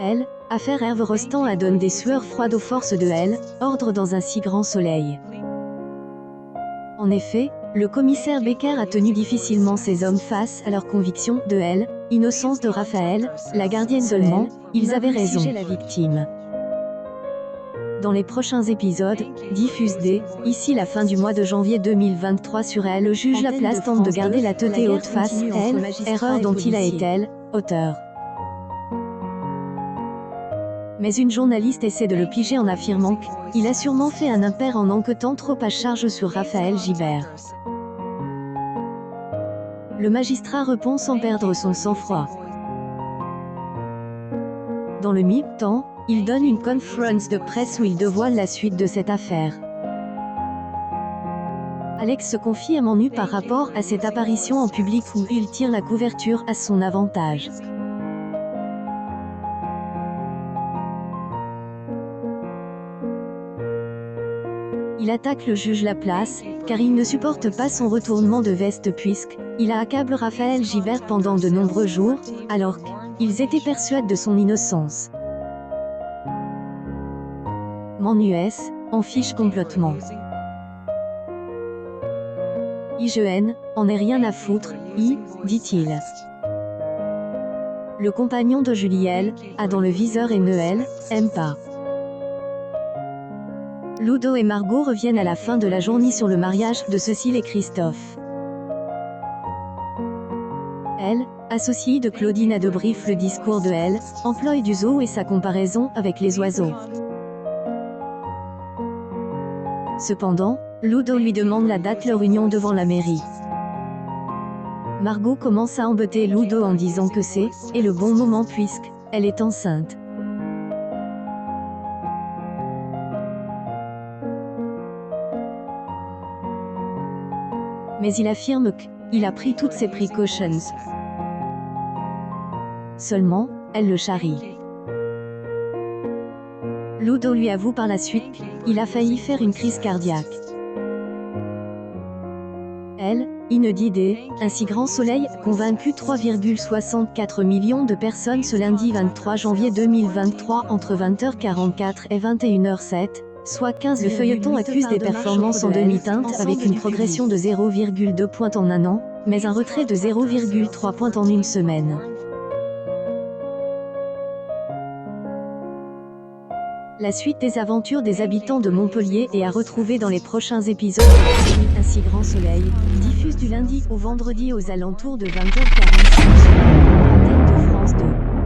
Elle, affaire Herve Rostand adonne des sueurs froides aux forces de elle, ordre dans un si grand soleil. En effet, le commissaire Becker a tenu difficilement ses hommes face à leur conviction de elle, innocence de Raphaël, la gardienne seulement, ils avaient raison. La victime. Dans les prochains épisodes, diffusés, ici la fin du mois de janvier 2023 sur Elle, le juge Laplace tente de garder la tête haute face à elle, erreur dont il a été elle, auteur. Mais une journaliste essaie de le piger en affirmant qu'il a sûrement fait un impair en enquêtant trop à charge sur Raphaël Gibert. Le magistrat répond sans perdre son sang-froid. Dans le même temps, il donne une conférence de presse où il dévoile la suite de cette affaire. Alex se confie à Manu par rapport à cette apparition en public où il tire la couverture à son avantage. Il attaque le juge Laplace, car il ne supporte pas son retournement de veste puisqu'il a accablé Raphaël Gibert pendant de nombreux jours, alors qu'ils étaient persuadés de son innocence. Manu en fiche complètement. IGN, en est rien à foutre, dit-il. Le compagnon de Julielle, a dans le viseur et Noël, aime pas. Ludo et Margot reviennent à la fin de la journée sur le mariage de Cécile et Christophe. Elle, associée de Claudine a débrief le discours de elle, emploie du zoo et sa comparaison avec les oiseaux. Cependant, Ludo lui demande la date de leur union devant la mairie. Margot commence à embêter Ludo en disant que c'est le bon moment puisqu'elle est enceinte. Mais il affirme qu'il a pris toutes ses précautions. Seulement, elle le charrie. Ludo lui avoue par la suite qu'il a failli faire une crise cardiaque. Elle, inondée, un si grand soleil, convaincu 3,64 millions de personnes ce lundi 23 janvier 2023 entre 20h44 et 21h07, soit 15. Le feuilleton accuse des performances en demi-teinte avec une progression de 0,2 points en un an, mais un retrait de 0,3 points en une semaine. La suite des aventures des habitants de Montpellier est à retrouver dans les prochains épisodes de la série Un si grand soleil, diffuse du lundi au vendredi aux alentours de 20h45 sur l'antenne de France 2.